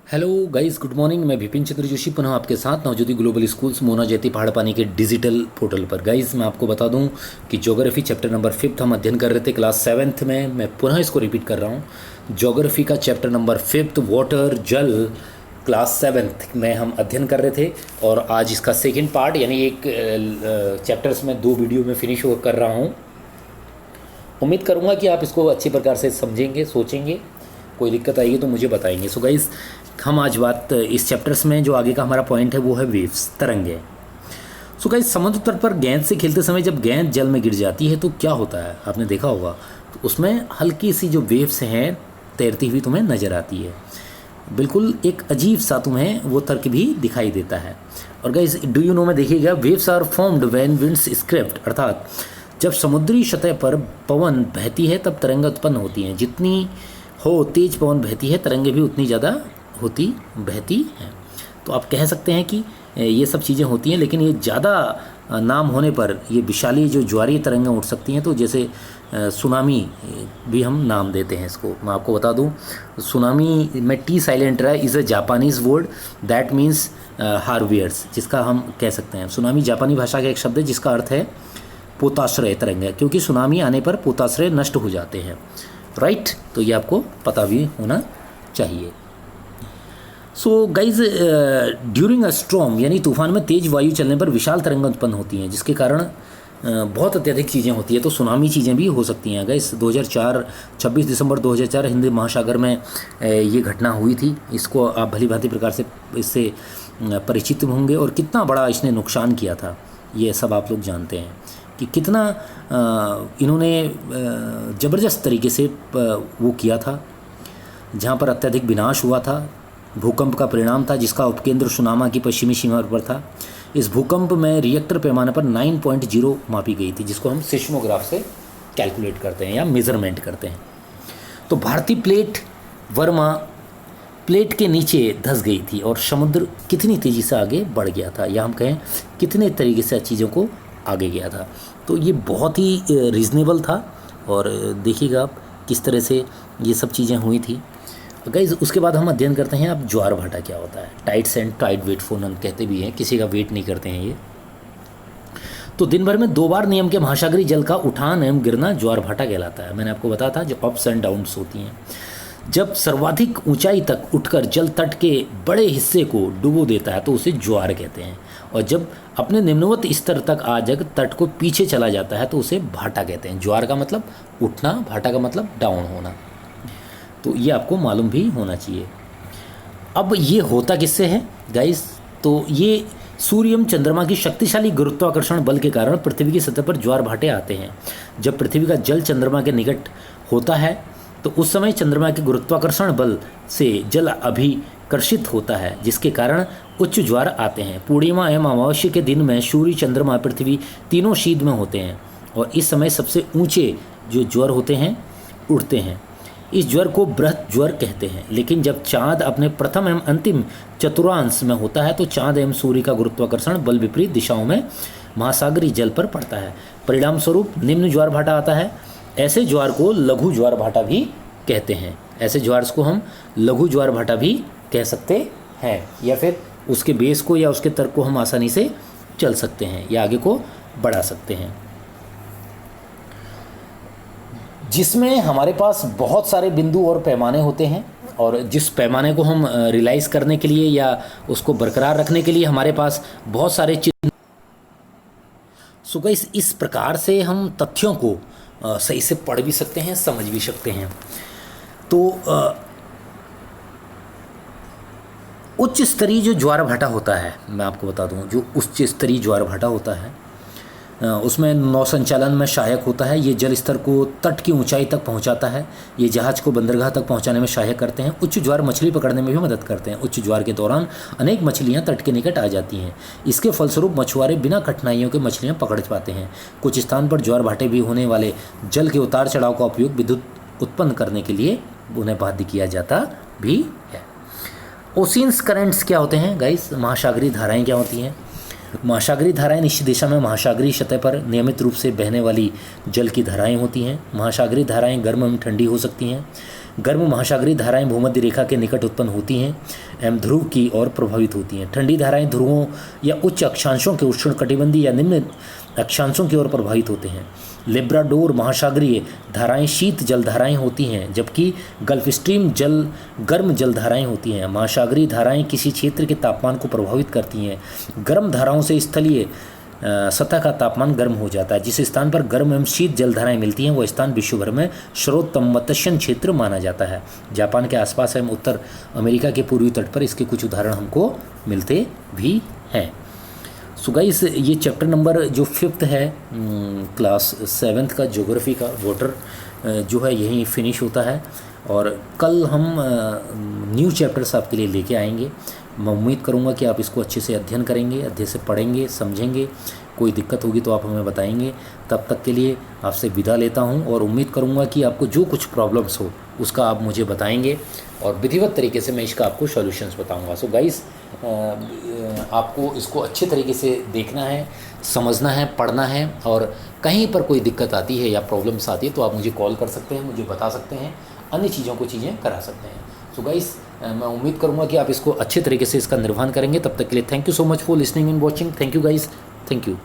Hello guys, good morning. मैं विपिन चंद्र जोशी पुनः आपके साथ नवज्योति ग्लोबल स्कूल्स मोना जयती पहाड़ पानी के डिजिटल पोर्टल पर। गाइस, मैं आपको बता दूं कि ज्योग्राफी चैप्टर नंबर 5 हम अध्ययन कर रहे थे क्लास 7th में। मैं पुनः इसको रिपीट कर रहा हूं। ज्योग्राफी का चैप्टर नंबर 5 वाटर जल क्लास 7th में हम अध्ययन कर रहे थे और आज इसका सेकेंड पार्ट यानी एक चैप्टर्स में 2 वीडियो में फिनिश कर रहा हूँ। उम्मीद करूँगा कि आप इसको अच्छी प्रकार से समझेंगे, सोचेंगे। कोई दिक्कत आएगी तो मुझे बताएंगे। सो गाइस, हम आज बात इस चैप्टर्स में जो आगे का हमारा पॉइंट है वो है वेव्स, तरंगे। सो गाइस, समुद्र तट पर गेंद से खेलते समय जब गेंद जल में गिर जाती है तो क्या होता है, आपने देखा होगा। तो उसमें हल्की सी जो वेव्स हैं तैरती हुई तुम्हें नज़र आती है। बिल्कुल एक अजीब सा तुम्हें वो तर्क भी दिखाई देता है। और गाइस, डू यू नो में देखिएगा, waves are formed when winds scraped, अर्थात जब समुद्री सतह पर पवन बहती है तब तरंगें उत्पन्न होती हैं। जितनी हो तेज पवन बहती है तरंगें भी उतनी ज़्यादा बहती हैं। तो आप कह सकते हैं कि ये सब चीज़ें होती हैं, लेकिन ये ज़्यादा नाम होने पर ये विशाली जो ज्वारीय तरंगें उठ सकती हैं। तो जैसे सुनामी भी हम नाम देते हैं इसको। मैं आपको बता दूं, सुनामी में टी साइलेंट रहा is a Japanese word that means harbour waves, जिसका हम कह सकते हैं। सुनामी जापानी भाषा का एक शब्द है जिसका अर्थ है पोताश्रय तरंगें, क्योंकि सुनामी आने पर पोताश्रय नष्ट हो जाते हैं। राइट, तो ये आपको पता भी होना चाहिए। So guys, during a storm यानी तूफान में तेज वायु चलने पर विशाल तरंगें उत्पन्न होती हैं, जिसके कारण बहुत अत्यधिक चीज़ें होती हैं। तो सुनामी चीज़ें भी हो सकती हैं। गाइस, 2004 26 दिसंबर 2004 हिंद महासागर में ये घटना हुई थी। इसको आप भली भांति प्रकार से इससे परिचित होंगे और कितना बड़ा इसने नुकसान किया था ये सब आप लोग जानते हैं कि कितना इन्होंने ज़बरदस्त तरीके से वो किया था, जहाँ पर अत्यधिक विनाश हुआ था। भूकंप का परिणाम था जिसका उपकेंद्र सुनामा की पश्चिमी सीमा पर था। इस भूकंप में रिएक्टर पैमाने पर 9.0 मापी गई थी, जिसको हम सिस्मोग्राफ से कैलकुलेट करते हैं या मेज़रमेंट करते हैं। तो भारतीय प्लेट वर्मा प्लेट के नीचे धंस गई थी और समुद्र कितनी तेज़ी से आगे बढ़ गया था, या हम कहें कितने तरीके से चीज़ों को आगे गया था। तो ये बहुत ही रीज़नेबल था। और देखिएगा आप किस तरह से ये सब चीज़ें हुई थी। गाइस, उसके बाद हम अध्ययन करते हैं अब ज्वार भाटा क्या होता है। टाइड्स एंड टाइड वेट फोनन कहते भी हैं, किसी का वेट नहीं करते हैं ये। तो दिन भर में 2 बार नियम के महासागरीय जल का उठान एवं गिरना ज्वार भाटा कहलाता है। मैंने आपको बताया था जो अप्स एंड डाउन्स होती हैं। जब सर्वाधिक ऊंचाई तक उठकर जल तट के बड़े हिस्से को डुबो देता है तो उसे ज्वार कहते हैं, और जब अपने निम्नवत स्तर तक आ जग तट को पीछे चला जाता है तो उसे भाटा कहते हैं। ज्वार का मतलब उठना, भाटा का मतलब डाउन होना। तो ये आपको मालूम भी होना चाहिए। अब ये होता किससे है गाइस? तो ये सूर्य एवं चंद्रमा की शक्तिशाली गुरुत्वाकर्षण बल के कारण पृथ्वी की सतह पर ज्वार भाटे आते हैं। जब पृथ्वी का जल चंद्रमा के निकट होता है तो उस समय चंद्रमा के गुरुत्वाकर्षण बल से जल अभिकर्षित होता है, जिसके कारण उच्च ज्वार आते हैं। पूर्णिमा एवं अमावस्या के दिन में सूर्य, चंद्रमा, पृथ्वी तीनों शीत में होते हैं और इस समय सबसे ऊंचे जो ज्वार होते हैं उड़ते हैं। इस ज्वर को बृहत ज्वर कहते हैं। लेकिन जब चांद अपने प्रथम एवं अंतिम चतुर्थांश में होता है तो चांद एवं सूर्य का गुरुत्वाकर्षण बल विपरीत दिशाओं में महासागरीय जल पर पड़ता है। परिणाम स्वरूप निम्न ज्वार भाटा आता है। ऐसे ज्वार को लघु ज्वार भाटा भी कहते हैं। ऐसे ज्वार को हम लघु ज्वार भाटा भी कह सकते हैं, या फिर उसके बेस को या उसके तर्क को हम आसानी से चल सकते हैं या आगे को बढ़ा सकते हैं, जिसमें हमारे पास बहुत सारे बिंदु और पैमाने होते हैं। और जिस पैमाने को हम रियलाइज़ करने के लिए या उसको बरकरार रखने के लिए हमारे पास बहुत सारे चिन्ह। सो गाइस, इस प्रकार से हम तथ्यों को सही से पढ़ भी सकते हैं, समझ भी सकते हैं। तो उच्च स्तरीय जो ज्वार भाटा होता है, मैं आपको बता दूं, जो उच्च स्तरीय ज्वार भाटा होता है उसमें नौ संचालन में सहायक होता है। ये जल स्तर को तट की ऊंचाई तक पहुंचाता है। ये जहाज को बंदरगाह तक पहुंचाने में सहायक करते हैं। उच्च ज्वार मछली पकड़ने में भी मदद करते हैं। उच्च ज्वार के दौरान अनेक मछलियां तट के निकट आ जाती हैं। इसके फलस्वरूप मछुआरे बिना कठिनाइयों के मछलियां पकड़ पाते हैं। कुछ स्थान पर ज्वार भाटे भी होने वाले जल के उतार चढ़ाव का उपयोग विद्युत उत्पन्न करने के लिए उन्हें बाध्य किया जाता भी है। ओशियंस करंट्स क्या होते हैं गाइस? महासागरीय धाराएँ क्या होती हैं? महासागरीय धाराएं निश्चित दिशा में महासागरीय सतह पर नियमित रूप से बहने वाली जल की धाराएं होती हैं। महासागरीय धाराएं गर्म एवं ठंडी हो सकती हैं। गर्म महासागरीय धाराएं भूमध्य रेखा के निकट उत्पन्न होती हैं एवं ध्रुव की ओर प्रभावित होती हैं। ठंडी धाराएं ध्रुवों या उच्च अक्षांशों के उष्णकटिबंधीय या निम्न अक्षांशों की ओर प्रभावित होते हैं। लेब्राडोर महासागरीय धाराएं शीत जलधाराएं होती हैं, जबकि गल्फ स्ट्रीम गर्म जलधाराएं होती हैं। महासागरीय धाराएं किसी क्षेत्र के तापमान को प्रभावित करती हैं। गर्म धाराओं से स्थलीय सतह का तापमान गर्म हो जाता है। जिस स्थान पर गर्म एवं शीत जलधाराएं मिलती हैं वह स्थान विश्व भर में सर्वोत्तम मत्स्य क्षेत्र माना जाता है। जापान के आसपास एवं उत्तर अमेरिका के पूर्वी तट पर इसके कुछ उदाहरण हमको मिलते भी हैं। सो गाइस, ये चैप्टर नंबर जो 5th है क्लास 7th का ज्योग्राफी का वाटर जो है यहीं फिनिश होता है, और कल हम न्यू चैप्टर्स आपके लिए लेके आएंगे। मैं उम्मीद करूंगा कि आप इसको अच्छे से अध्ययन करेंगे, अच्छे से पढ़ेंगे, समझेंगे। कोई दिक्कत होगी तो आप हमें बताएंगे। तब तक के लिए आपसे विदा लेता हूं, और उम्मीद करूंगा कि आपको जो कुछ प्रॉब्लम्स हो उसका आप मुझे बताएंगे, और विधिवत तरीके से मैं इसका आपको सॉल्यूशंस बताऊंगा। सो गाइस, आपको इसको अच्छे तरीके से देखना है, समझना है, पढ़ना है, और कहीं पर कोई दिक्कत आती है या प्रॉब्लम्स आती है तो आप मुझे कॉल कर सकते हैं, मुझे बता सकते हैं, अन्य चीज़ों को चीज़ें करा सकते हैं। सो गाइस, मैं उम्मीद करूंगा कि आप इसको अच्छे तरीके से इसका निर्वहन करेंगे। तब तक के लिए thank you so much for listening and watching. Thank you guys, thank you.